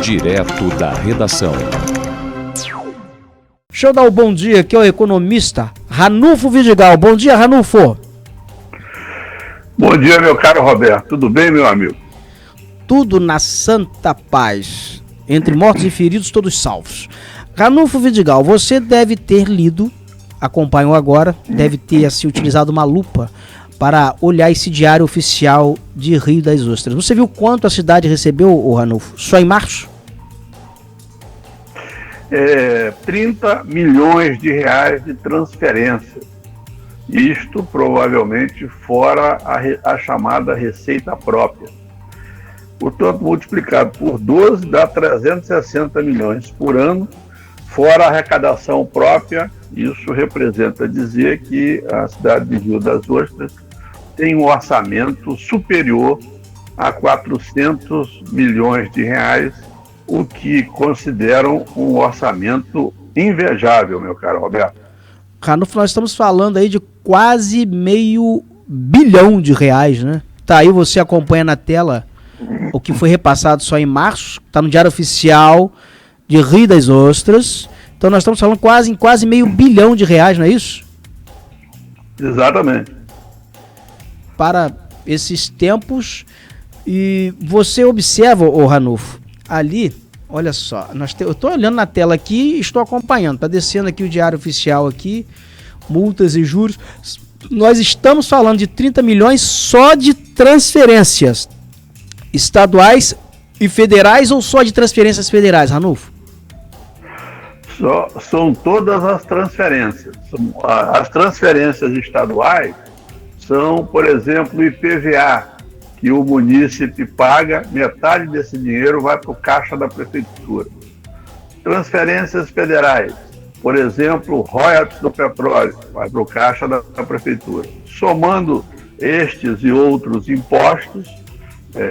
Direto da redação. Deixa eu dar o bom dia aqui ao economista Ranulfo Vidigal. Bom dia, Ranulfo. Bom dia, meu caro Roberto. Tudo bem, meu amigo? Tudo na santa paz. Entre mortos e feridos, todos salvos. Ranulfo Vidigal, você deve ter lido, acompanhou agora, deve ter assim, utilizado uma lupa para olhar esse diário oficial de Rio das Ostras. Você viu quanto a cidade recebeu, Ranulfo? Só em março? 30 milhões de reais de transferência. Isto provavelmente fora a chamada receita própria. Portanto, multiplicado por 12 dá 360 milhões por ano, fora a arrecadação própria. Isso representa dizer que a cidade de Rio das Ostras tem um orçamento superior a 400 milhões de reais, o que consideram um orçamento invejável, meu caro Roberto. Ranulfo, nós estamos falando aí de quase R$500 bilhão, né? Tá aí, você acompanha na tela o que foi repassado só em março, tá no Diário Oficial de Rio das Ostras. Então nós estamos falando quase R$500 bilhão, não é isso? Exatamente. Para esses tempos, e você observa, Ranulfo, ali, olha só, eu estou olhando na tela aqui e estou acompanhando, está descendo aqui o Diário Oficial aqui, multas e juros. Nós estamos falando de 30 milhões só de transferências estaduais e federais, ou só de transferências federais, Ranulfo? São todas as transferências. As transferências estaduais são, por exemplo, o IPVA, que o munícipe paga, metade desse dinheiro vai para o caixa da prefeitura. Transferências federais, por exemplo, royalties do petróleo, vai para o caixa da prefeitura. Somando estes e outros impostos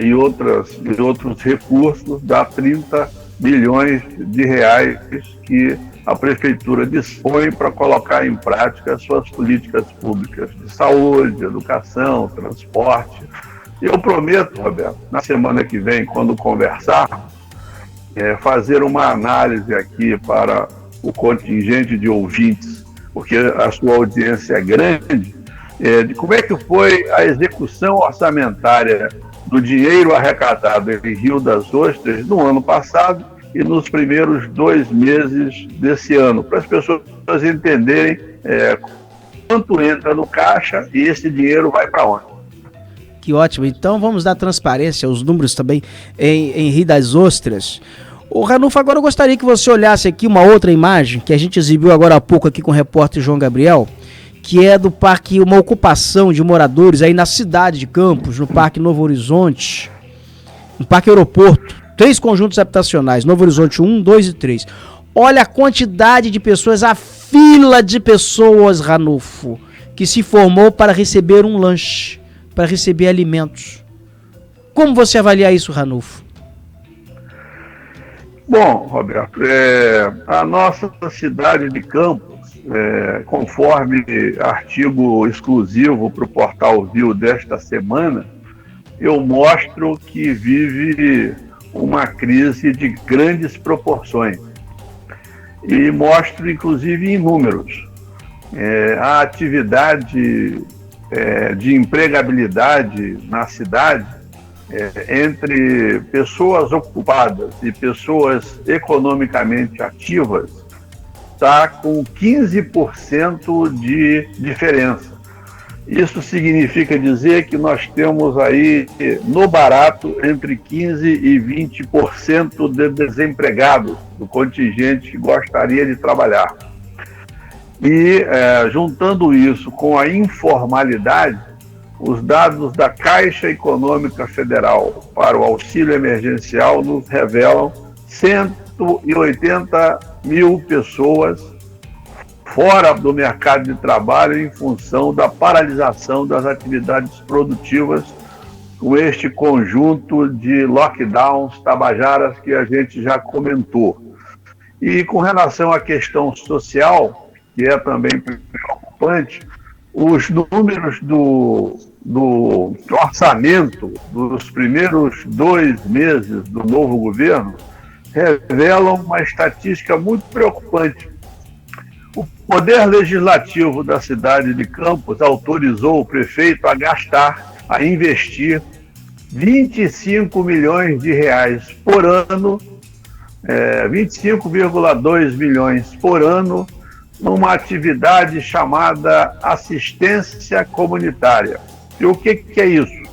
e outros recursos, dá 30 milhões de reais que a prefeitura dispõe para colocar em prática suas políticas públicas de saúde, educação, transporte. Eu prometo, Roberto, na semana que vem, quando conversarmos, fazer uma análise aqui para o contingente de ouvintes, porque a sua audiência é grande, de como é que foi a execução orçamentária do dinheiro arrecadado em Rio das Ostras no ano passado e nos primeiros 2 meses desse ano, para as pessoas entenderem quanto entra no caixa e esse dinheiro vai para onde. Que ótimo. Então vamos dar transparência aos números também em Rio das Ostras. O Ranulfo, agora eu gostaria que você olhasse aqui uma outra imagem que a gente exibiu agora há pouco aqui com o repórter João Gabriel, que é do parque, uma ocupação de moradores aí na cidade de Campos, no Parque Novo Horizonte, no Parque Aeroporto, 3 conjuntos habitacionais, Novo Horizonte 1, 2 e 3. Olha a quantidade de pessoas, a fila de pessoas, Ranulfo, que se formou para receber um lanche, para receber alimentos. Como você avalia isso, Ranulfo? Bom, Roberto, a nossa cidade de Campos, conforme artigo exclusivo para o Portal Viu desta semana, eu mostro que vive uma crise de grandes proporções. E mostro, inclusive, em números. A atividade de empregabilidade na cidade, entre pessoas ocupadas e pessoas economicamente ativas, está com 15% de diferença. Isso significa dizer que nós temos aí, no barato, entre 15% e 20% de desempregados do contingente que gostaria de trabalhar. E, juntando isso com a informalidade, os dados da Caixa Econômica Federal para o auxílio emergencial nos revelam 180 mil pessoas fora do mercado de trabalho em função da paralisação das atividades produtivas com este conjunto de lockdowns tabajaras que a gente já comentou. E com relação à questão social, que é também preocupante, os números do orçamento dos primeiros 2 meses do novo governo revelam uma estatística muito preocupante. O Poder Legislativo da cidade de Campos autorizou o prefeito a investir 25 milhões de reais por ano, 25,2 milhões por ano, numa atividade chamada assistência comunitária. E o que é isso?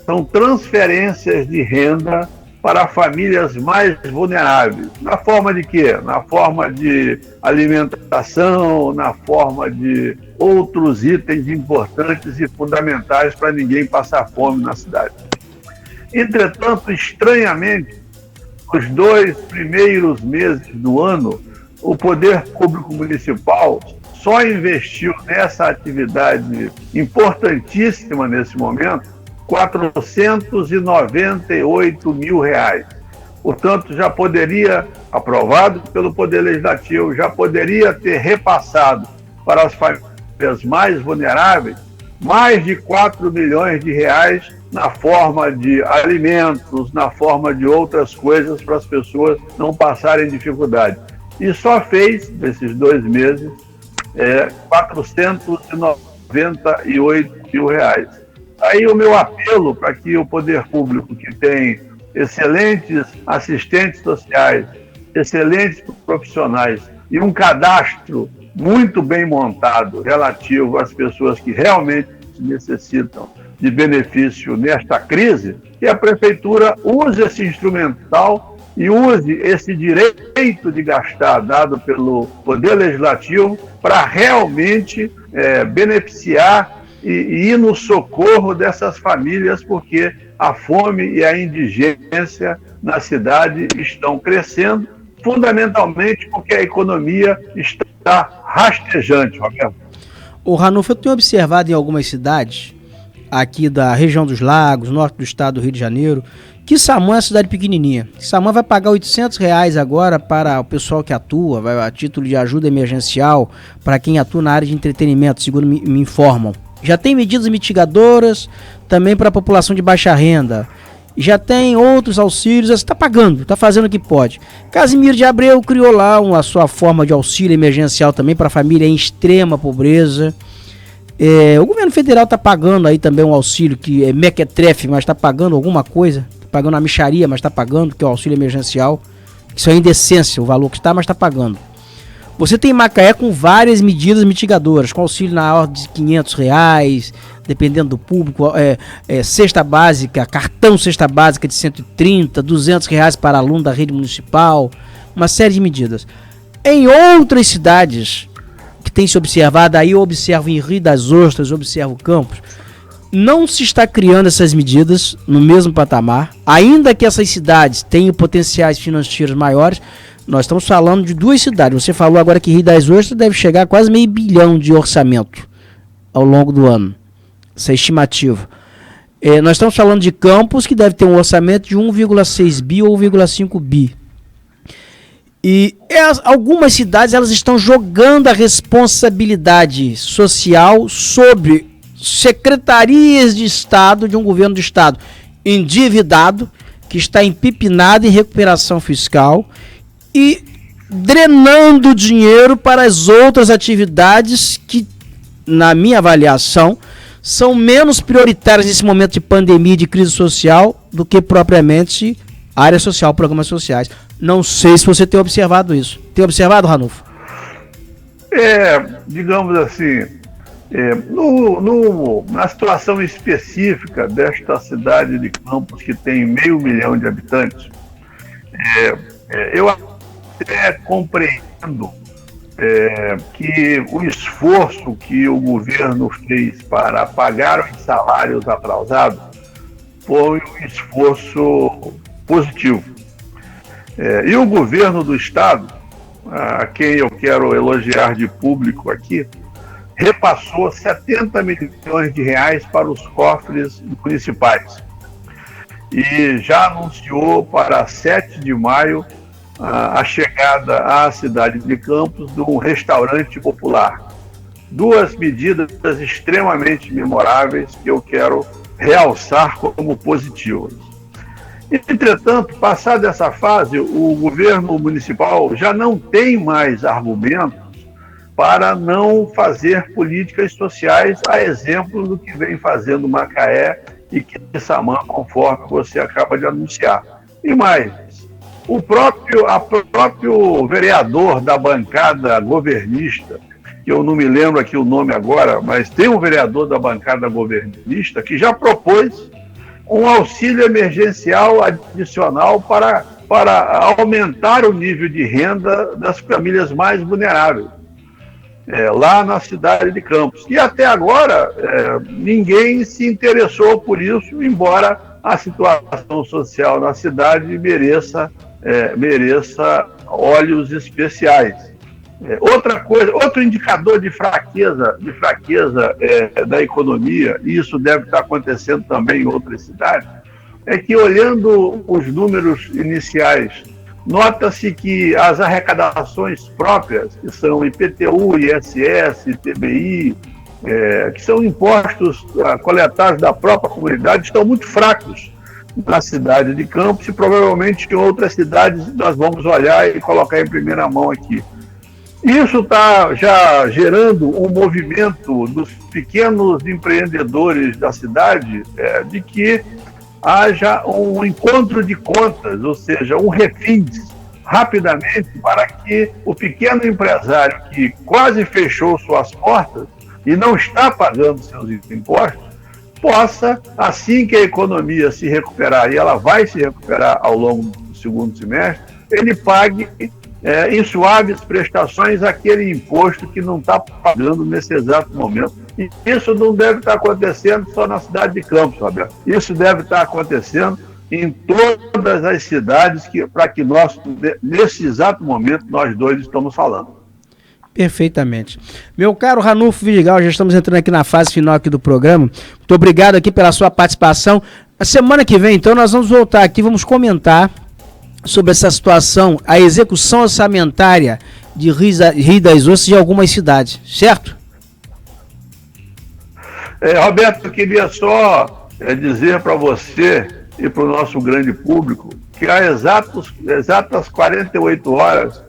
São transferências de renda para famílias mais vulneráveis. Na forma de quê? Na forma de alimentação, na forma de outros itens importantes e fundamentais para ninguém passar fome na cidade. Entretanto, estranhamente, nos 2 primeiros meses do ano, o Poder Público Municipal só investiu nessa atividade importantíssima nesse momento R$498 mil. Portanto, já poderia, aprovado pelo Poder Legislativo, já poderia ter repassado para as famílias mais vulneráveis mais de 4 milhões de reais na forma de alimentos, na forma de outras coisas para as pessoas não passarem dificuldade. E só fez, nesses 2 meses, R$498 mil. Aí o meu apelo para que o poder público, que tem excelentes assistentes sociais, excelentes profissionais e um cadastro muito bem montado relativo às pessoas que realmente necessitam de benefício nesta crise, que a prefeitura use esse instrumental e use esse direito de gastar dado pelo Poder Legislativo para realmente beneficiar e ir no socorro dessas famílias, porque a fome e a indigência na cidade estão crescendo, fundamentalmente porque a economia está rastejante, Roberto. O Ranulfo, eu tenho observado em algumas cidades aqui da região dos Lagos, norte do estado do Rio de Janeiro, que Samã é uma cidade pequenininha. Samã vai pagar R$800 agora para o pessoal que atua, vai a título de ajuda emergencial para quem atua na área de entretenimento, segundo me informam. Já tem medidas mitigadoras também para a população de baixa renda. Já tem outros auxílios, está pagando, está fazendo o que pode. Casimiro de Abreu criou lá a sua forma de auxílio emergencial também para a família em extrema pobreza. O governo federal está pagando aí também um auxílio que é mequetrefe, mas está pagando alguma coisa. Está pagando a mixaria, mas está pagando, que é o auxílio emergencial. Isso é indecência, o valor que está, mas está pagando. Você tem Macaé com várias medidas mitigadoras, com auxílio na ordem de R$500, dependendo do público, cesta básica, cartão cesta básica de 130, R$200 para aluno da rede municipal, uma série de medidas. Em outras cidades que tem se observado, aí eu observo em Rio das Ostras, observo Campos, não se está criando essas medidas no mesmo patamar, ainda que essas cidades tenham potenciais financeiros maiores. Nós estamos falando de 2 cidades. Você falou agora que Rio das Ostras deve chegar a quase R$500 milhão de orçamento ao longo do ano. Essa é a estimativa. Nós estamos falando de Campos, que deve ter um orçamento de 1,6 bi ou 1,5 bi. E algumas cidades elas estão jogando a responsabilidade social sobre secretarias de Estado, de um governo do Estado endividado, que está empipinado em recuperação fiscal, e drenando dinheiro para as outras atividades que, na minha avaliação, são menos prioritárias nesse momento de pandemia e de crise social do que propriamente área social, programas sociais. Não sei se você tem observado isso. Tem observado, Ranulfo? Digamos assim, na situação específica desta cidade de Campos, que tem 500 mil de habitantes, eu até compreendo que o esforço que o governo fez para pagar os salários atrasados foi um esforço positivo. E o governo do Estado, a quem eu quero elogiar de público aqui, repassou 70 milhões de reais para os cofres municipais. E já anunciou para 7 de maio a chegada à cidade de Campos de um restaurante popular. duas medidas extremamente memoráveis que eu quero realçar como positivas. Entretanto, passada essa fase, o governo municipal já não tem mais argumentos para não fazer políticas sociais, a exemplo do que vem fazendo Macaé e Quissamã, conforme você acaba de anunciar. E mais, o próprio vereador da bancada governista, que eu não me lembro aqui o nome agora, mas tem um vereador da bancada governista que já propôs um auxílio emergencial adicional para aumentar o nível de renda das famílias mais vulneráveis, lá na cidade de Campos. E até agora, ninguém se interessou por isso, embora a situação social na cidade mereça olhos especiais. Outra coisa, outro indicador de fraqueza da economia, e isso deve estar acontecendo também em outras cidades, é que, olhando os números iniciais, nota-se que as arrecadações próprias, que são IPTU, ISS, ITBI, que são impostos coletados da própria comunidade, estão muito fracos na cidade de Campos, e provavelmente em outras cidades nós vamos olhar e colocar em primeira mão aqui. Isso está já gerando um movimento dos pequenos empreendedores da cidade, de que haja um encontro de contas, ou seja, um refins rapidamente, para que o pequeno empresário que quase fechou suas portas e não está pagando seus impostos, possa, assim que a economia se recuperar, e ela vai se recuperar ao longo do segundo semestre, ele pague em suaves prestações aquele imposto que não está pagando nesse exato momento. E isso não deve estar acontecendo só na cidade de Campos, Roberto. Isso deve estar acontecendo em todas as cidades para que nós, nesse exato momento, nós dois estamos falando. Perfeitamente. Meu caro Ranulfo Vidigal, já estamos entrando aqui na fase final aqui do programa. Muito obrigado aqui pela sua participação. A semana que vem, então, nós vamos voltar aqui, vamos comentar sobre essa situação, a execução orçamentária de Rio das Ostras de algumas cidades, certo? Roberto, eu queria só dizer para você e para o nosso grande público que há exatas 48 horas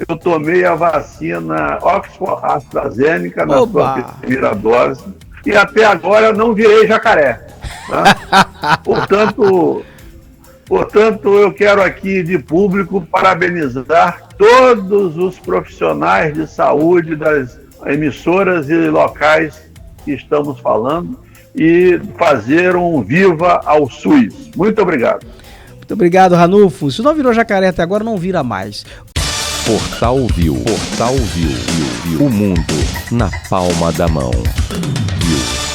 eu tomei a vacina Oxford AstraZeneca na sua primeira dose, e até agora eu não virei jacaré. Tá? Portanto, eu quero aqui de público parabenizar todos os profissionais de saúde das emissoras e locais que estamos falando e fazer um viva ao SUS. Muito obrigado. Muito obrigado, Ranulfo. Se não virou jacaré até agora, não vira mais. Portal Viu. O mundo na palma da mão. Viu.